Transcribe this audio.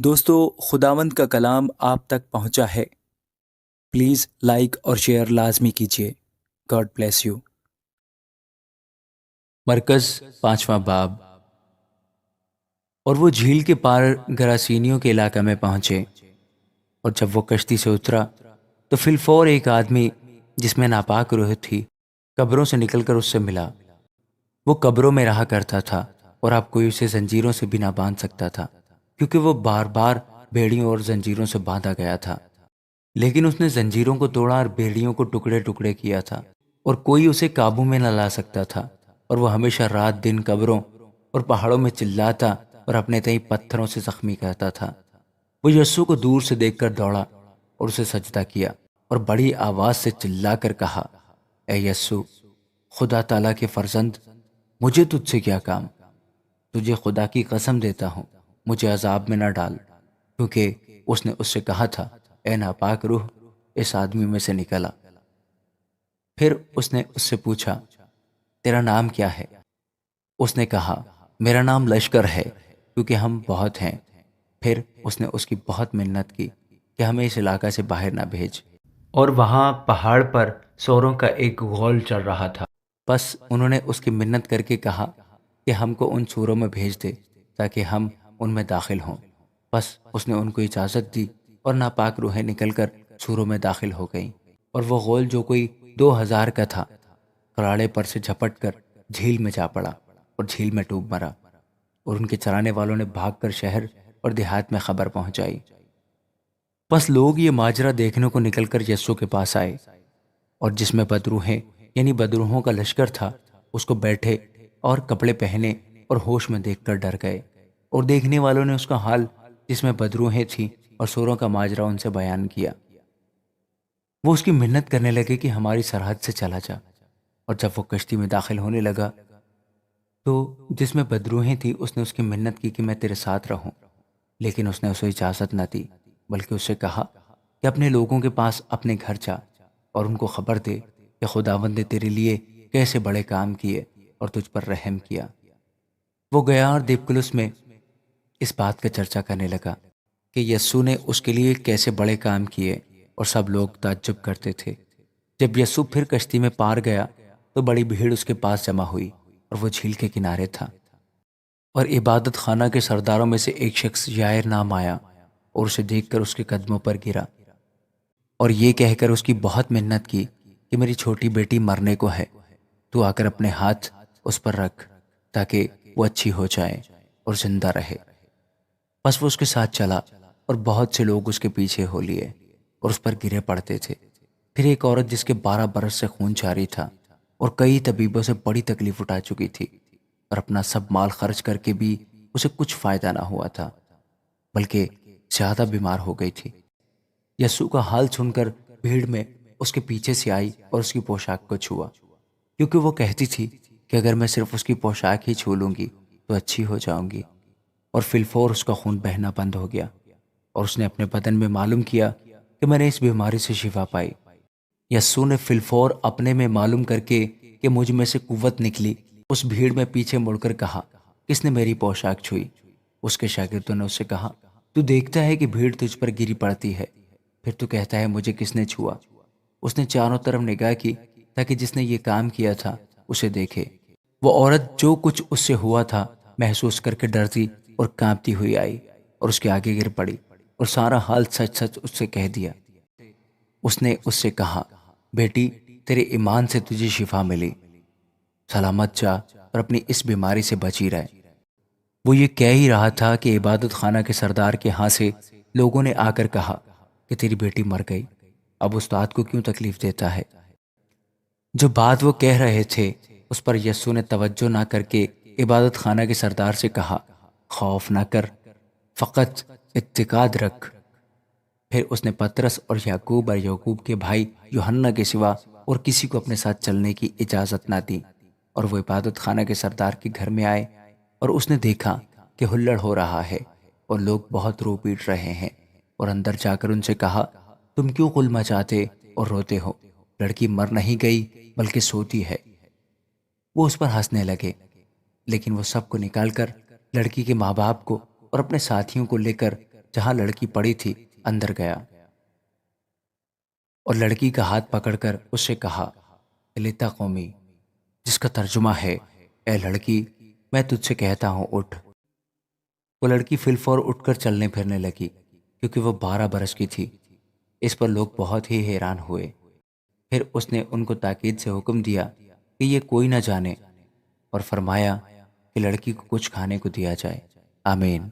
دوستو، خداوند کا کلام آپ تک پہنچا ہے۔ پلیز لائک اور شیئر لازمی کیجیے۔ God bless you. مرکز پانچواں باب۔ اور وہ جھیل کے پار گراسینیوں کے علاقہ میں پہنچے، اور جب وہ کشتی سے اترا تو فی الفور ایک آدمی جس میں ناپاک روح تھی قبروں سے نکل کر اس سے ملا۔ وہ قبروں میں رہا کرتا تھا، اور اب کوئی اسے زنجیروں سے بھی نہ باندھ سکتا تھا، کیونکہ وہ بار بار بیڑیوں اور زنجیروں سے باندھا گیا تھا۔ لیکن اس نے زنجیروں کو توڑا اور بیڑیوں کو ٹکڑے ٹکڑے کیا تھا، اور کوئی اسے قابو میں نہ لا سکتا تھا۔ اور وہ ہمیشہ رات دن قبروں اور پہاڑوں میں چلاتا اور اپنے تئیں پتھروں سے زخمی کرتا تھا۔ وہ یسوع کو دور سے دیکھ کر دوڑا اور اسے سجدہ کیا، اور بڑی آواز سے چلا کر کہا، اے یسوع، خدا تعالیٰ کے فرزند، مجھے تجھ سے کیا کام؟ تجھے خدا کی قسم دیتا ہوں، مجھے عذاب میں نہ ڈال۔ کیونکہ اس نے اس سے کہا تھا، اے ناپاک روح، اس آدمی میں سے نکلا۔ پھر اس نے اس سے پوچھا، تیرا نام کیا ہے؟ اس نے کہا، میرا نام لشکر ہے، کیونکہ ہم بہت ہیں۔ پھر اس نے اس کی بہت منت کی کہ ہمیں اس علاقہ سے باہر نہ بھیج۔ اور وہاں پہاڑ پر سوروں کا ایک غول چل رہا تھا۔ بس انہوں نے اس کی منت کر کے کہا کہ ہم کو ان سوروں میں بھیج دے تاکہ ہم ان میں داخل ہوں۔ بس اس نے ان کو اجازت دی، اور ناپاک روحیں نکل کر سوروں میں داخل ہو گئیں، اور وہ غول جو کوئی 2000 کا تھا کراڑے پر سے جھپٹ کر جھیل میں جا پڑا اور جھیل میں ڈوب مرا۔ اور ان کے چرانے والوں نے بھاگ کر شہر اور دیہات میں خبر پہنچائی۔ بس لوگ یہ ماجرا دیکھنے کو نکل کر یسوع کے پاس آئے، اور جس میں بدروحیں یعنی بدروحوں کا لشکر تھا اس کو بیٹھے اور کپڑے پہنے اور ہوش میں دیکھ کر ڈر گئے۔ اور دیکھنے والوں نے اس کا حال جس میں بدروحیں تھیں اور سوروں کا ماجرا ان سے بیان کیا۔ وہ اس کی منت کرنے لگے کہ ہماری سرحد سے چلا جا۔ اور جب وہ کشتی میں داخل ہونے لگا تو جس میں بدروحیں تھی اس نے اس کی منت کی کہ میں تیرے ساتھ رہوں، لیکن اس نے اسے اجازت نہ دی، بلکہ اس سے کہا کہ اپنے لوگوں کے پاس اپنے گھر جا اور ان کو خبر دے کہ خداوند نے تیرے لیے کیسے بڑے کام کیے اور تجھ پر رحم کیا۔ وہ گیا اور دیپکلس میں اس بات کا چرچا کرنے لگا کہ یسوع نے اس کے لیے کیسے بڑے کام کیے، اور سب لوگ تعجب کرتے تھے۔ جب یسوع پھر کشتی میں پار گیا تو بڑی بھیڑ اس کے پاس جمع ہوئی، اور وہ جھیل کے کنارے تھا۔ اور عبادت خانہ کے سرداروں میں سے ایک شخص یائر نام آیا، اور اسے دیکھ کر اس کے قدموں پر گرا، اور یہ کہہ کر اس کی بہت منت کی کہ میری چھوٹی بیٹی مرنے کو ہے، تو آ کر اپنے ہاتھ اس پر رکھ تاکہ وہ اچھی ہو جائے اور زندہ رہے۔ بس وہ اس کے ساتھ چلا، اور بہت سے لوگ اس کے پیچھے ہو لیے اور اس پر گرے پڑتے تھے۔ پھر ایک عورت جس کے 12 برس سے خون جاری تھا اور کئی طبیبوں سے بڑی تکلیف اٹھا چکی تھی، اور اپنا سب مال خرچ کر کے بھی اسے کچھ فائدہ نہ ہوا تھا، بلکہ زیادہ بیمار ہو گئی تھی، یسوع کا حال سن کر بھیڑ میں اس کے پیچھے سے آئی اور اس کی پوشاک کو چھوا، کیونکہ وہ کہتی تھی کہ اگر میں صرف اس کی پوشاک ہی چھو لوں گی تو اچھی ہو جاؤں گی۔ اور فی الفور اس کا خون بہنا بند ہو گیا، اور اس نے اپنے بدن میں معلوم کیا کہ میں نے اس بیماری سے شفا پائی۔ یسوع نے فی الفور اپنے میں معلوم کر کے کہ مجھ میں سے قوت نکلی، اس بھیڑ میں پیچھے مڑ کر کہا، کس نے میری پوشاک چھوئی؟ اس کے شاگردوں نے اس سے کہا، تو دیکھتا ہے کہ بھیڑ تجھ پر گری پڑتی ہے، پھر تو کہتا ہے مجھے کس نے چھوا؟ اس نے چاروں طرف نگاہ کی تاکہ جس نے یہ کام کیا تھا اسے دیکھے۔ وہ عورت جو کچھ اس سے ہوا تھا محسوس کر کے ڈرتی اور کانپتی ہوئی آئی اور اس کے آگے گر پڑی، اور سارا حال سچ سچ اس سے کہہ دیا۔ اس نے اس سے کہا، بیٹی، تیرے ایمان سے تجھے شفا ملی، سلامت جا اور اپنی اس بیماری سے بچی رہے۔ وہ یہ کہہ ہی رہا تھا کہ عبادت خانہ کے سردار کے ہاں سے لوگوں نے آ کر کہا کہ تیری بیٹی مر گئی، اب استاد کو کیوں تکلیف دیتا ہے؟ جو بات وہ کہہ رہے تھے اس پر یسوع نے توجہ نہ کر کے عبادت خانہ کے سردار سے کہا، خوف نہ کر، فقط اتقاد رکھ۔ پھر اس نے پترس اور یعقوب کے بھائی یوحنا کے سوا اور کسی کو اپنے ساتھ چلنے کی اجازت نہ دی، اور وہ عبادت خانہ کے سردار کے گھر میں آئے، اور اس نے دیکھا کہ ہلڑ ہو رہا ہے اور لوگ بہت رو پیٹ رہے ہیں، اور اندر جا کر ان سے کہا، تم کیوں غل مچاتے اور روتے ہو؟ لڑکی مر نہیں گئی بلکہ سوتی ہے۔ وہ اس پر ہنسنے لگے، لیکن وہ سب کو نکال کر لڑکی کے ماں باپ کو اور اپنے ساتھیوں کو لے کر جہاں لڑکی پڑی تھی اندر گیا اور لڑکی کا ہاتھ پکڑ کر اس سے کہا، الیتا قومی، جس کا ترجمہ ہے، اے لڑکی، میں تجھ سے کہتا ہوں اٹھ۔ وہ لڑکی فی الفور اٹھ کر چلنے پھرنے لگی کیونکہ وہ 12 برس کی تھی۔ اس پر لوگ بہت ہی حیران ہوئے۔ پھر اس نے ان کو تاکید سے حکم دیا کہ یہ کوئی نہ جانے، اور فرمایا کہ لڑکی کو کچھ کھانے کو دیا جائے۔ آمین۔